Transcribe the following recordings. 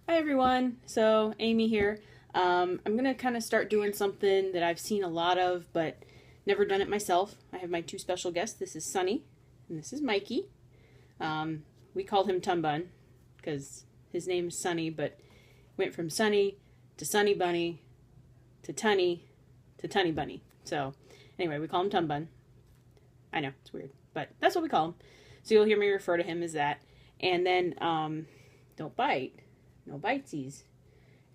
Hi everyone, so Amy here. I'm going to kind of start doing something that I've seen a lot of but never done it myself. I have my two special guests. This is Sunny and this is Mikey. We called him Tumbun because his name is Sunny, but went from Sunny to Sunny Bunny to Tunny to Tunny Bunny. So anyway, we call him Tumbun. I know, it's weird, but that's what we call him. So you'll hear me refer to him as that. And then don't bite. No bitesies.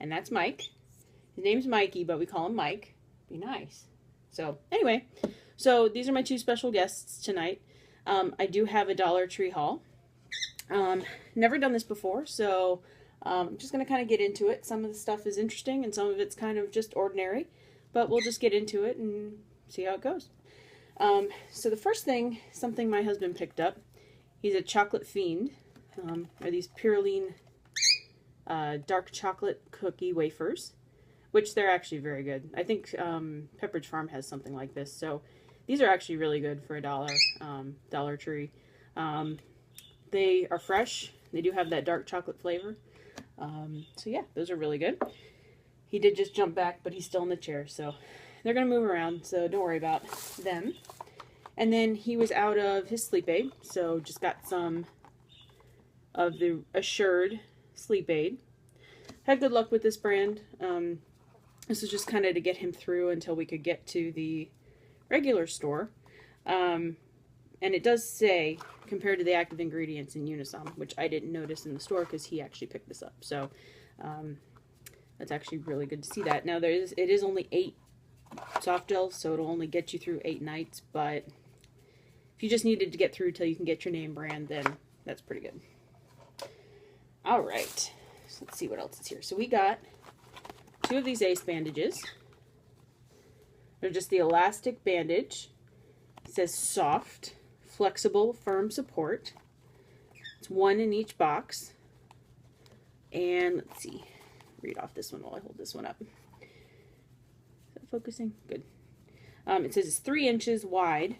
And that's Mike. His name's Mikey, but we call him Mike. Be nice. So anyway, so these are my two special guests tonight. I do have a Dollar Tree haul. Never done this before, so I'm just going to kind of get into it. Some of the stuff is interesting and some of it's kind of just ordinary, but we'll just get into it and see how it goes. So the first thing, something my husband picked up. He's a chocolate fiend. Are these Purine dark chocolate cookie wafers, which they're actually very good. I think Pepperidge Farm has something like this, so these are actually really good for $1, Dollar Tree. They are fresh. They do have that dark chocolate flavor. So yeah, those are really good. He did just jump back, but he's still in the chair, so they're going to move around, so don't worry about them. And then he was out of his sleep aid, so just got some of the Assured sleep aid. Had good luck with this brand. This was just kind of to get him through until we could get to the regular store. And it does say, compared to the active ingredients in Unisom, which I didn't notice in the store because he actually picked this up. So that's actually really good to see that. Now it is only 8 soft gels, so it'll only get you through 8 nights. But if you just needed to get through till you can get your name brand, then that's pretty good. All right, so let's see what else is here. So we got 2 of these Ace bandages. They're just the elastic bandage. It says soft, flexible, firm support. It's 1 in each box. And let's see, read off this one while I hold this one up. Is that focusing? Good. It says it's 3 inches wide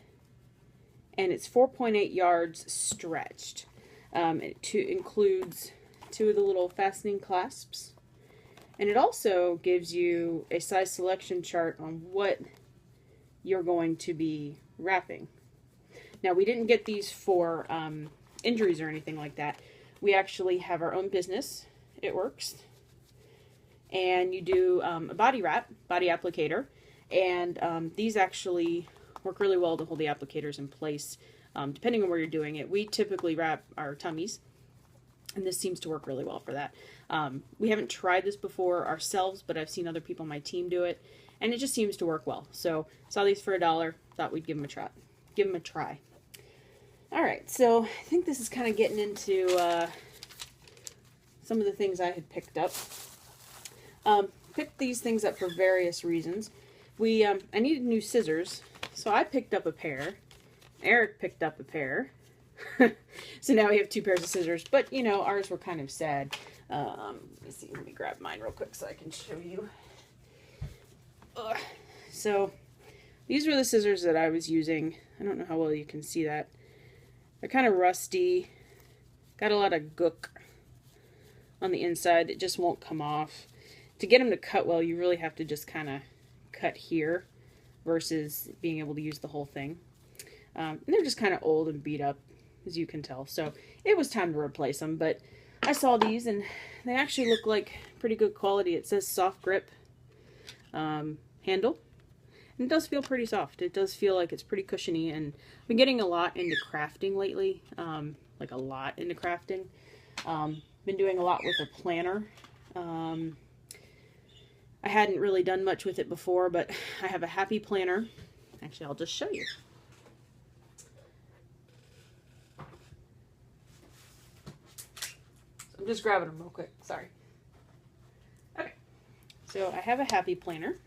and it's 4.8 yards stretched. It includes 2 of the little fastening clasps, and it also gives you a size selection chart on what you're going to be wrapping. Now, we didn't get these for injuries or anything like that. We actually have our own business. It works, and you do a body wrap, body applicator, and these actually work really well to hold the applicators in place. Depending on where you're doing it. We typically wrap our tummies, and this seems to work really well for that. We haven't tried this before ourselves, but I've seen other people on my team do it, and it just seems to work well. So saw these for $1, thought we'd give them a try. All right, so I think this is kind of getting into some of the things I had picked up. Picked these things up for various reasons. I needed new scissors, so I picked up a pair. Eric picked up a pair. So now we have 2 pairs of scissors, but you know, ours were kind of sad. Let me see, let me grab mine real quick so I can show you. So these were the scissors that I was using. I don't know how well you can see that. They're kind of rusty. Got a lot of gook on the inside. It just won't come off. To get them to cut well, you really have to just kind of cut here versus being able to use the whole thing. And they're just kind of old and beat up, as you can tell. So it was time to replace them. But I saw these, and they actually look like pretty good quality. It says soft grip handle. And it does feel pretty soft. It does feel like it's pretty cushiony. And I've been getting a lot into crafting lately. Like a lot into crafting. Been doing a lot with a planner. I hadn't really done much with it before, but I have a happy planner. Actually, I'll just show you. I'm just grabbing them real quick. Sorry. Okay. So I have a happy planner,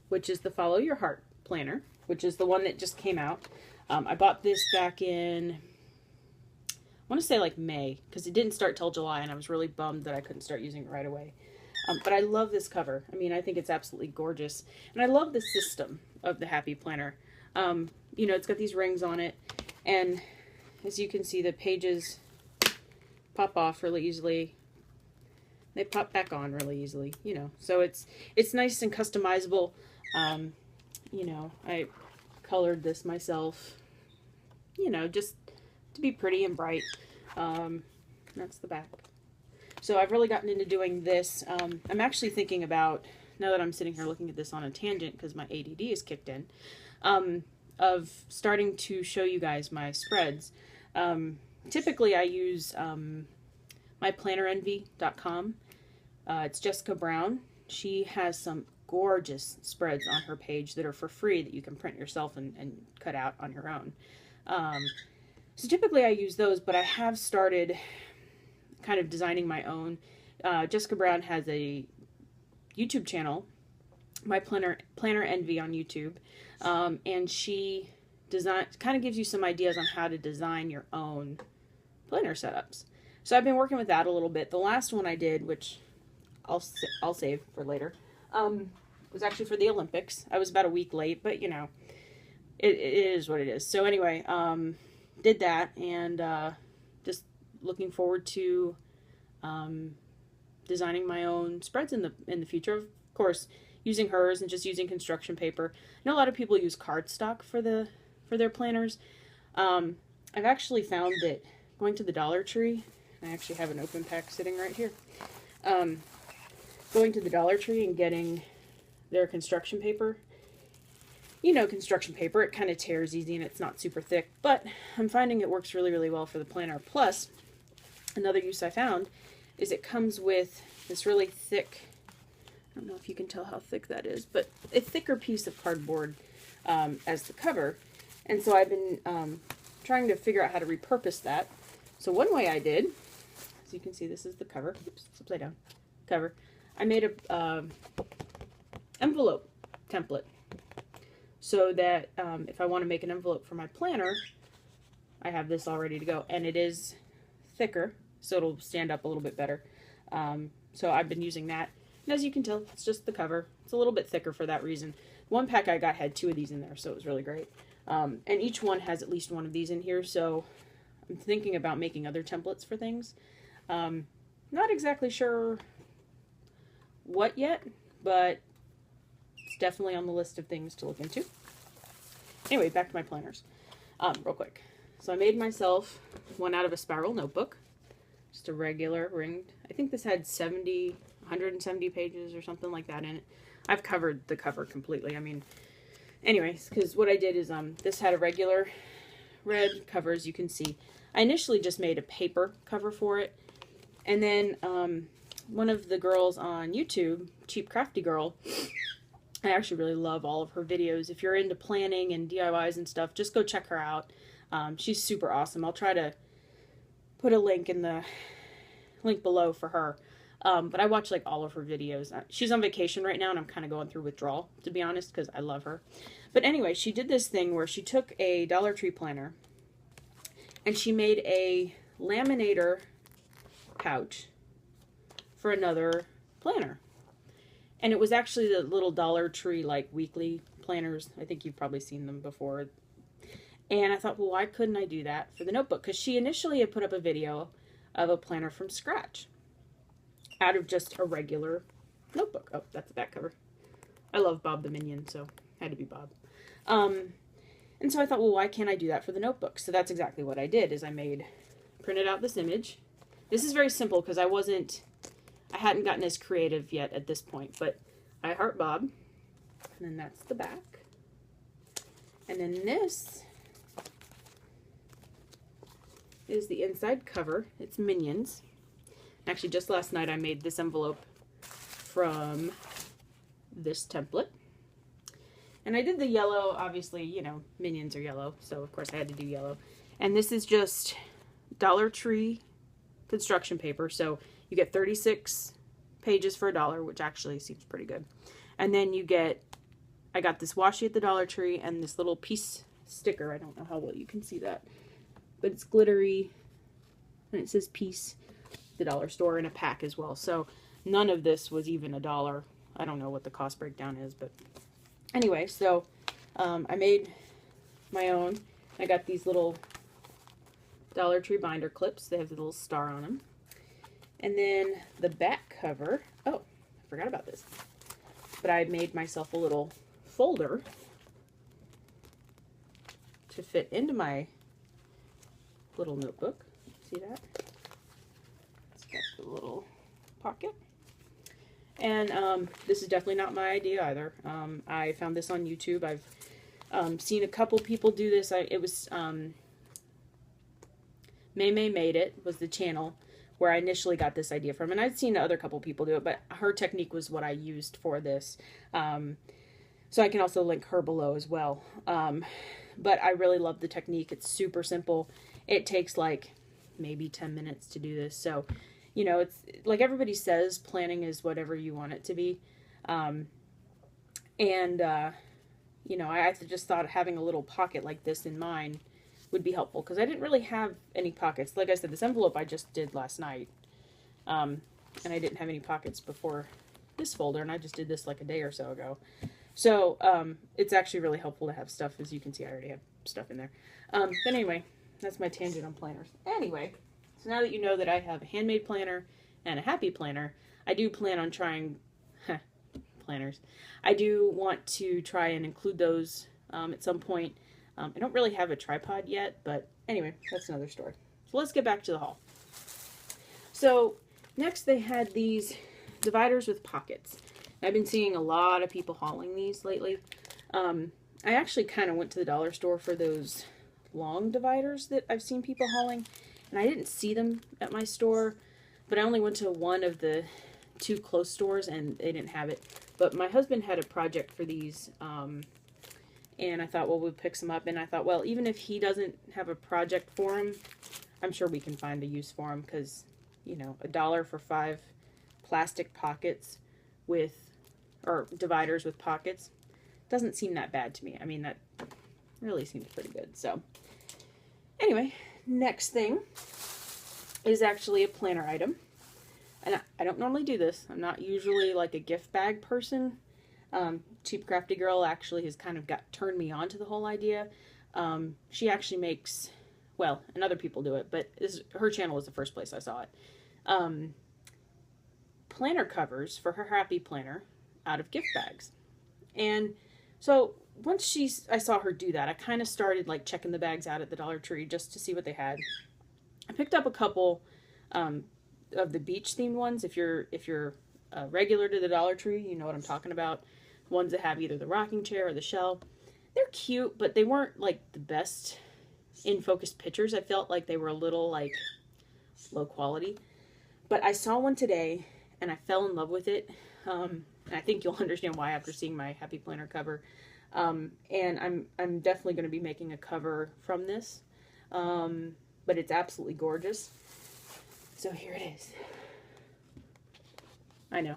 which is the Follow Your Heart planner, which is the one that just came out. I bought this back in, I want to say like May, because it didn't start till July, and I was really bummed that I couldn't start using it right away. But I love this cover. I mean, I think it's absolutely gorgeous. And I love the system of the Happy Planner. You know, it's got these rings on it, and as you can see, the pages pop off really easily. they pop back on really easily, you know. So it's nice and customizable. You know, I colored this myself, you know, just to be pretty and bright. That's the back. So I've really gotten into doing this. I'm actually thinking about, now that I'm sitting here looking at this on a tangent because my ADD is kicked in, of starting to show you guys my spreads. Typically I use myplannerenvy.com. It's Jessica Brown. She has some gorgeous spreads on her page that are for free that you can print yourself and cut out on your own. So typically I use those, but I have started kind of designing my own. Jessica Brown has a YouTube channel, My Planner Envy on YouTube, and she kind of gives you some ideas on how to design your own planner setups. So I've been working with that a little bit. The last one I did, which I'll save for later, was actually for the Olympics. I was about a week late, but you know, it is what it is. So anyway, did that, and just looking forward to designing my own spreads in the future. Of course, using hers and just using construction paper. I know a lot of people use cardstock for their planners. I've actually found that going to the Dollar Tree, I actually have an open pack sitting right here. Going to the Dollar Tree and getting their construction paper. You know, construction paper, it kind of tears easy and it's not super thick, but I'm finding it works really, really well for the planner. Plus, another use I found is it comes with this really thick, I don't know if you can tell how thick that is, but a thicker piece of cardboard as the cover. And so I've been trying to figure out how to repurpose that. So one way I did, as you can see, this is the cover. Oops, it's upside down. Cover. I made a envelope template so that if I want to make an envelope for my planner, I have this all ready to go. And it is thicker, so it'll stand up a little bit better. So I've been using that. And as you can tell, it's just the cover. It's a little bit thicker for that reason. One pack I got had 2 of these in there, so it was really great. And each one has at least 1 of these in here, so I'm thinking about making other templates for things. Not exactly sure what yet, but it's definitely on the list of things to look into. Anyway, back to my planners. Real quick. So I made myself one out of a spiral notebook. Just a regular ringed. I think this had 170 pages or something like that in it. I've covered the cover completely. I mean, anyways, because what I did is this had a regular red cover, as you can see. I initially just made a paper cover for it. And then one of the girls on YouTube, Cheap Crafty Girl, I actually really love all of her videos. If you're into planning and DIYs and stuff, just go check her out. She's super awesome. I'll try to put a link in the link below for her. But I watch like all of her videos. She's on vacation right now and I'm kind of going through withdrawal, to be honest, because I love her. But anyway, she did this thing where she took a Dollar Tree planner and she made a laminator pouch for another planner. And it was actually the little Dollar Tree like weekly planners. I think you've probably seen them before. And I thought, well, why couldn't I do that for the notebook? Because she initially had put up a video of a planner from scratch out of just a regular notebook. Oh, that's the back cover. I love Bob the Minion, so had to be Bob. And so I thought, well, why can't I do that for the notebook? So that's exactly what I did, is printed out this image. This is very simple because I hadn't gotten as creative yet at this point, but I heart Bob, and then that's the back. And then this is the inside cover. It's Minions. Actually, just last night I made this envelope from this template. And I did the yellow, obviously, you know, Minions are yellow, so of course I had to do yellow. And this is just Dollar Tree construction paper, so you get 36 pages for $1, which actually seems pretty good. And then I got this washi at the Dollar Tree and this little piece sticker. I don't know how well you can see that, but it's glittery and it says Peace, the dollar store, in a pack as well. So none of this was even $1. I don't know what the cost breakdown is, but anyway, so I made my own. I got these little Dollar Tree binder clips. They have the little star on them. And then the back cover. Oh, I forgot about this. But I made myself a little folder to fit into my little notebook. See that? It's got the little pocket. And this is definitely not my idea either. I found this on YouTube. I've seen a couple people do this. It was Maymay Made It was the channel where I initially got this idea from. And I'd seen other couple people do it, but her technique was what I used for this. So I can also link her below as well. But I really love the technique. It's super simple. It takes like maybe 10 minutes to do this. So, you know, it's like everybody says, planning is whatever you want it to be. You know, I just thought having a little pocket like this in mine would be helpful because I didn't really have any pockets. Like I said, this envelope I just did last night. And I didn't have any pockets before this folder, and I just did this like a day or so ago. So it's actually really helpful to have stuff. As you can see, I already have stuff in there. But anyway, that's my tangent on planners. Anyway, so now that you know that I have a handmade planner and a happy planner, I do plan on trying planners. I do want to try and include those at some point. I don't really have a tripod yet, but anyway, that's another story. So let's get back to the haul. So next they had these dividers with pockets. I've been seeing a lot of people hauling these lately. I actually kind of went to the dollar store for those long dividers that I've seen people hauling, and I didn't see them at my store, but I only went to one of the two close stores and they didn't have it. But my husband had a project for these, and I thought, well, we'll pick some up. And I thought, well, even if he doesn't have a project for them, I'm sure we can find a use for them because, you know, $1 for 5 plastic pockets or dividers with pockets doesn't seem that bad to me. I mean, that really seems pretty good. So anyway, next thing is actually a planner item. And I don't normally do this. I'm not usually like a gift bag person. Cheap Crafty Girl actually has kind of turned me on to the whole idea. She actually makes, well, and other people do it, but her channel was the first place I saw it. Planner covers for her happy planner out of gift bags. And so once I saw her do that, I kind of started like checking the bags out at the Dollar Tree just to see what they had. I picked up a couple of the beach themed ones. If you're regular to the Dollar Tree, you know what I'm talking about. Ones that have either the rocking chair or the shell. They're cute, but they weren't like the best in focus pictures. I felt like they were a little like low quality. But I saw one today and I fell in love with it. And I think you'll understand why after seeing my Happy Planner cover. And I'm definitely going to be making a cover from this. But it's absolutely gorgeous. So here it is. I know.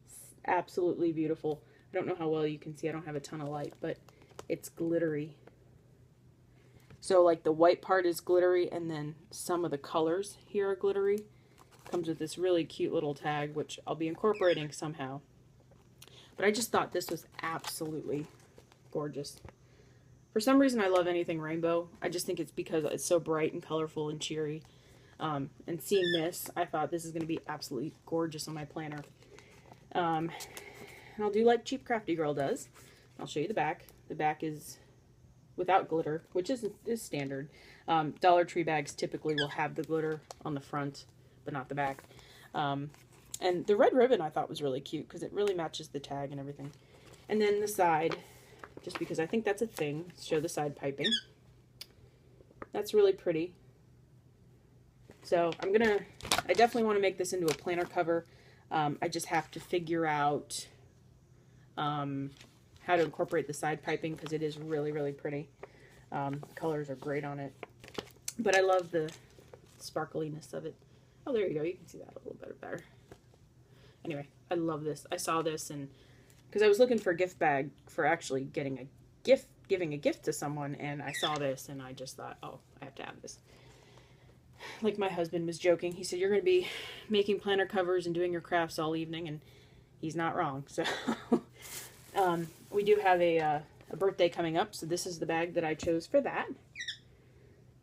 It's absolutely beautiful. I don't know how well you can see. I don't have a ton of light, but it's glittery. So like the white part is glittery, and then some of the colors here are glittery. Comes with this really cute little tag, which I'll be incorporating somehow. But I just thought this was absolutely gorgeous. For some reason, I love anything rainbow. I just think it's because it's so bright and colorful and cheery. And seeing this, I thought this is going to be absolutely gorgeous on my planner. And I'll do like Cheap Crafty Girl does. I'll show you the back. The back is without glitter, which is standard. Dollar Tree bags typically will have the glitter on the front, but not the back. And the red ribbon I thought was really cute because it really matches the tag and everything. And then the side, just because I think that's a thing, show the side piping. That's really pretty. So I definitely want to make this into a planner cover. I just have to figure out how to incorporate the side piping because it is really, really pretty. Colors are great on it. But I love the sparkliness of it. Oh, there you go. You can see that a little bit better. Anyway, I love this. I saw this and because I was looking for a gift bag for actually giving a gift to someone, and I saw this and I just thought, oh, I have to have this. Like my husband was joking. He said, you're going to be making planner covers and doing your crafts all evening, and he's not wrong. So we do have a birthday coming up, so this is the bag that I chose for that.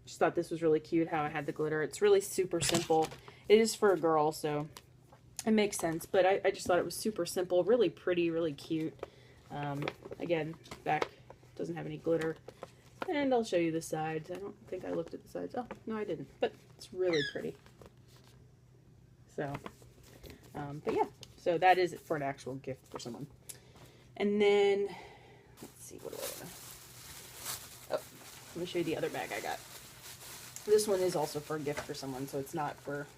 Just thought this was really cute how I had the glitter. It's really super simple. It is for a girl, so it makes sense. But I just thought it was super simple, really pretty, really cute. Again, back doesn't have any glitter. And I'll show you the sides. I don't think I looked at the sides. Oh, no, I didn't. But it's really pretty. So, but yeah. So that is it for an actual gift for someone. And then, let's see, what do I want? Oh, let me show you the other bag I got. This one is also for a gift for someone, so it's not for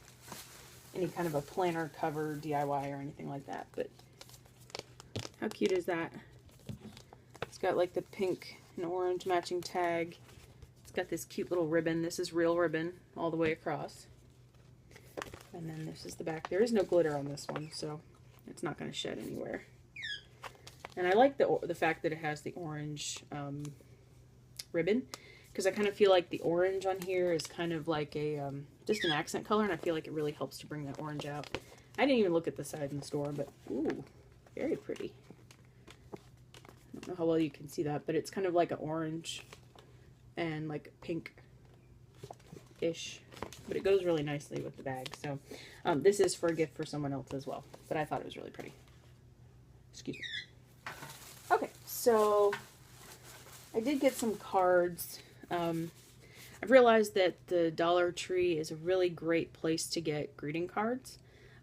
any kind of a planner cover DIY or anything like that. But how cute is that? It's got like the pink and orange matching tag. It's got this cute little ribbon. This is real ribbon all the way across. And then this is the back. There is no glitter on this one, so it's not going to shed anywhere. And I like the fact that it has the orange ribbon, because I kind of feel like the orange on here is kind of like a just an accent color, and I feel like it really helps to bring that orange out. I didn't even look at the side in the store, but ooh, very pretty. I don't know how well you can see that, but it's kind of like an orange and like pink-ish, but it goes really nicely with the bag. So this is for a gift for someone else as well, but I thought it was really pretty. Excuse me. Okay, so I did get some cards. I've realized that the Dollar Tree is a really great place to get greeting cards.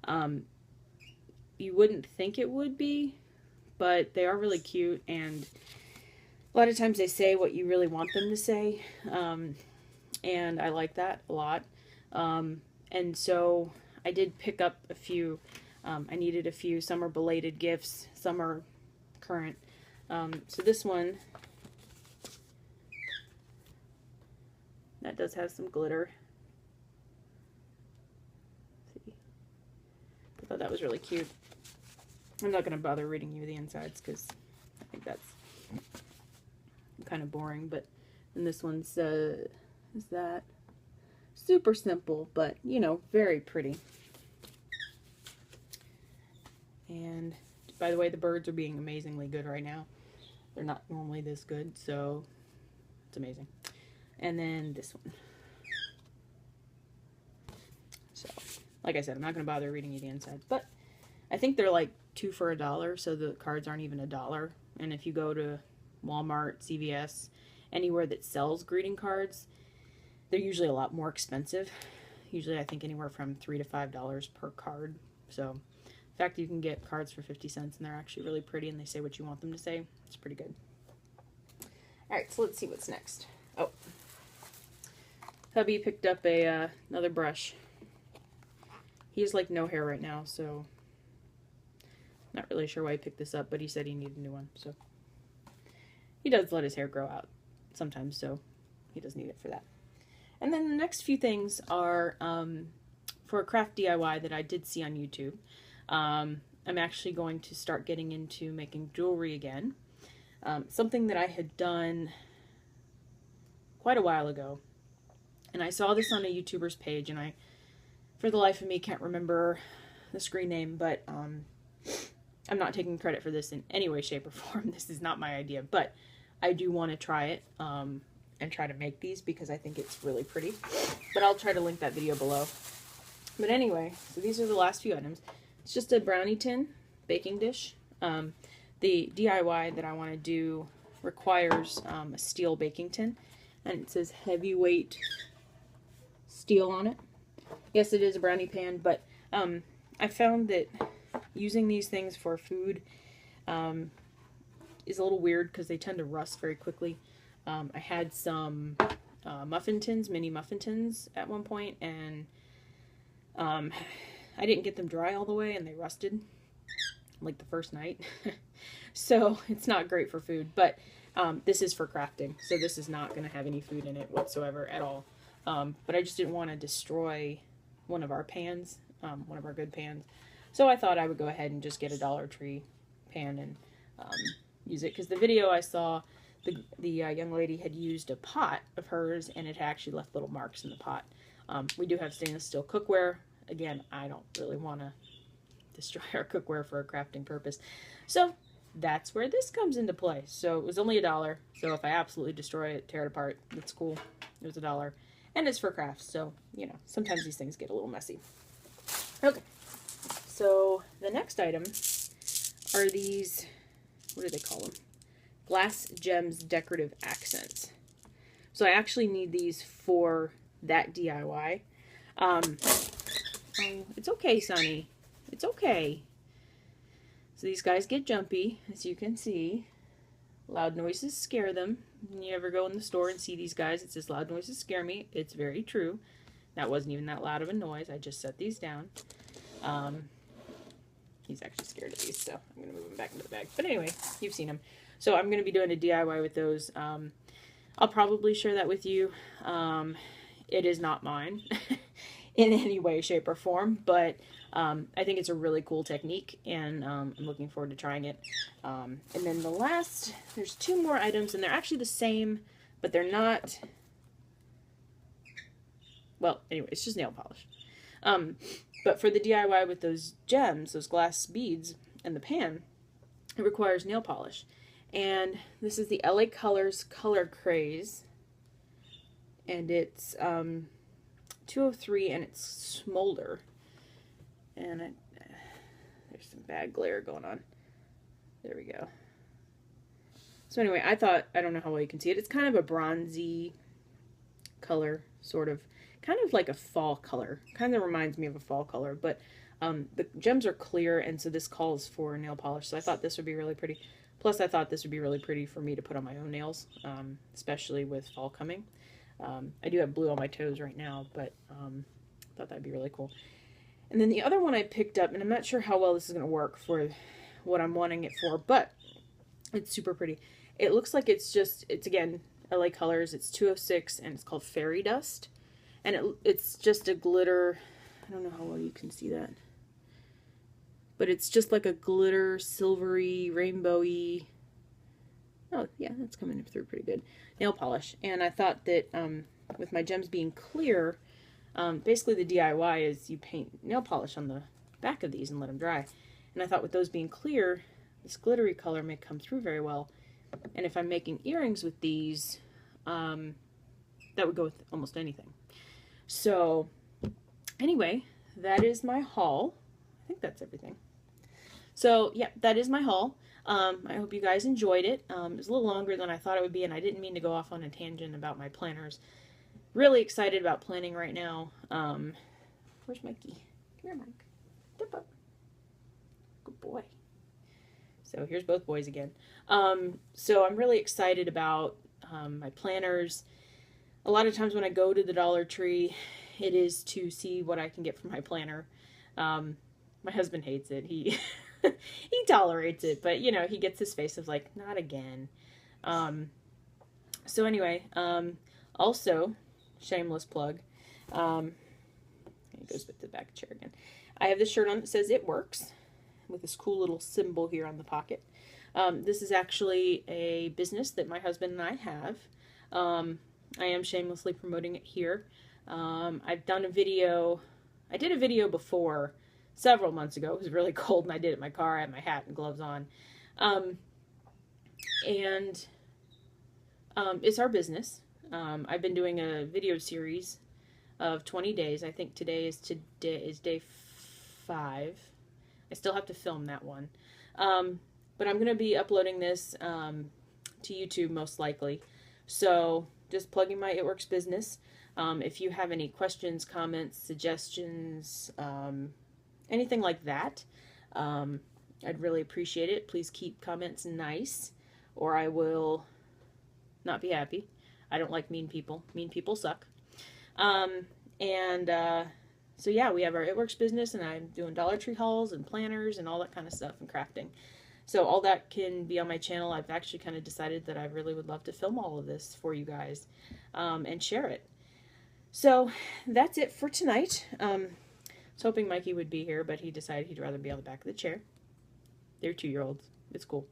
You wouldn't think it would be, but they are really cute, and a lot of times they say what you really want them to say, and I like that a lot. And so I did pick up a few. I needed a few. Some are belated gifts, some are current. So this one, that does have some glitter. Let's see. I thought that was really cute. I'm not going to bother reading you the insides because I think that's kind of boring. But and this one's is that super simple, but you know, very pretty. And by the way, the birds are being amazingly good right now. They're not normally this good, so it's amazing. And then this one. So, like I said, I'm not going to bother reading you the insides, but I think they're like 2 for $1, so the cards aren't even $1. And if you go to Walmart, CVS, anywhere that sells greeting cards, they're usually a lot more expensive. Usually I think anywhere from $3 to $5 per card. So the fact that you can get cards for 50 cents and they're actually really pretty and they say what you want them to say, it's pretty good. Alright, so let's see what's next. Oh, hubby picked up another brush. He has like no hair right now, so not really sure why he picked this up, but he said he needed a new one. So he does let his hair grow out sometimes, so he does need it for that. And then the next few things are for a craft DIY that I did see on YouTube. I'm actually going to start getting into making jewelry again. Something that I had done quite a while ago. And I saw this on a YouTuber's page, and I, for the life of me, can't remember the screen name, but I'm not taking credit for this in any way, shape, or form. This is not my idea, but I do want to try it and try to make these because I think it's really pretty. But I'll try to link that video below. But anyway, so these are the last few items. It's just a brownie tin baking dish. The DIY that I want to do requires a steel baking tin, and it says heavyweight steel on it. Yes, it is a brownie pan, but I found that using these things for food is a little weird because they tend to rust very quickly. I had some muffin tins, mini muffin tins at one point, and I didn't get them dry all the way, and they rusted like the first night. So it's not great for food, but this is for crafting, so this is not going to have any food in it whatsoever at all. But I just didn't want to destroy one of our pans, one of our good pans. So I thought I would go ahead and just get a Dollar Tree pan and use it, because the video I saw, the young lady had used a pot of hers, and it had actually left little marks in the pot. We do have stainless steel cookware. Again, I don't really want to destroy our cookware for a crafting purpose. So that's where this comes into play. So it was only $1. So if I absolutely destroy it, tear it apart, that's cool. It was $1. And it's for crafts. So, you know, sometimes these things get a little messy. Okay, so the next item are these, what do they call them? Glass Gems Decorative Accents. So I actually need these for that DIY. Oh, it's okay, Sonny. It's okay. So these guys get jumpy, as you can see. Loud noises scare them. When you ever go in the store and see these guys, it says loud noises scare me. It's very true. That wasn't even that loud of a noise. I just set these down. He's actually scared of these, so I'm going to move him back into the bag. But anyway, you've seen him. So I'm going to be doing a DIY with those. I'll probably share that with you. It is not mine in any way, shape, or form, but I think it's a really cool technique, and I'm looking forward to trying it. And then the last, there's two more items, and they're actually the same, but they're not, well, anyway, it's just nail polish. But for the DIY with those gems, those glass beads, and the pan, it requires nail polish. And this is the LA Colors Color Craze, and it's 203, and it's Smolder. And there's some bad glare going on. There we go. So anyway, I thought, I don't know how well you can see it, it's kind of a bronzy color, sort of, kind of like a fall color. Kind of reminds me of a fall color, but the gems are clear, and so this calls for nail polish, so I thought this would be really pretty. Plus, I thought this would be really pretty for me to put on my own nails, especially with fall coming. I do have blue on my toes right now, but I thought that'd be really cool. And then the other one I picked up, and I'm not sure how well this is going to work for what I'm wanting it for, but it's super pretty. It looks like it's again, LA Colors, it's 206, and it's called Fairy Dust. And it's just a glitter, I don't know how well you can see that, but it's just like a glitter, silvery, rainbowy, oh yeah, that's coming through pretty good, nail polish. And I thought that with my gems being clear, basically the DIY is you paint nail polish on the back of these and let them dry. And I thought with those being clear, this glittery color may come through very well. And if I'm making earrings with these, that would go with almost anything. So anyway, that is my haul. I think that's everything. So yeah, that is my haul. I hope you guys enjoyed it. It was a little longer than I thought it would be, and I didn't mean to go off on a tangent about my planners. Really excited about planning right now. Where's Mikey? Come here, Mike. Step up. Good boy. So here's both boys again. So I'm really excited about my planners. A lot of times when I go to the Dollar Tree, it is to see what I can get from my planner. My husband hates it. He he tolerates it, but you know, he gets his face of like, not again. So anyway, also, shameless plug, it goes with the back chair again. I have this shirt on that says "It Works," with this cool little symbol here on the pocket. This is actually a business that my husband and I have. I am shamelessly promoting it here. I've done a video, I did a video before, several months ago. It was really cold and I did it in my car. I had my hat and gloves on. It's our business. I've been doing a video series of 20 days. I think today is day 5. I still have to film that one. But I'm going to be uploading this to YouTube most likely. So just plugging my It Works business. If you have any questions, comments, suggestions, anything like that, I'd really appreciate it. Please keep comments nice, or I will not be happy. I don't like mean people. Mean people suck. So yeah, we have our It Works business, and I'm doing Dollar Tree hauls and planners and all that kind of stuff and crafting. So all that can be on my channel. I've actually kind of decided that I really would love to film all of this for you guys and share it. So that's it for tonight. I was hoping Mikey would be here, but he decided he'd rather be on the back of the chair. They're 2-year-olds. It's cool.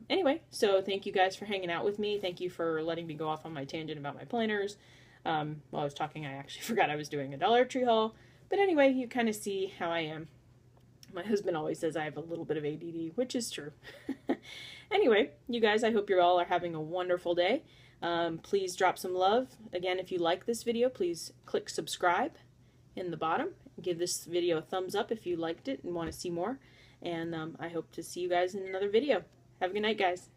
Anyway, so thank you guys for hanging out with me. Thank you for letting me go off on my tangent about my planners. While I was talking, I actually forgot I was doing a Dollar Tree haul. But anyway, you kind of see how I am. My husband always says I have a little bit of ADD, which is true. Anyway, you guys, I hope you all are having a wonderful day. Please drop some love. Again, if you like this video, please click subscribe in the bottom Give this video a thumbs up if you liked it and want to see more. And I hope to see you guys in another video. Have a good night, guys.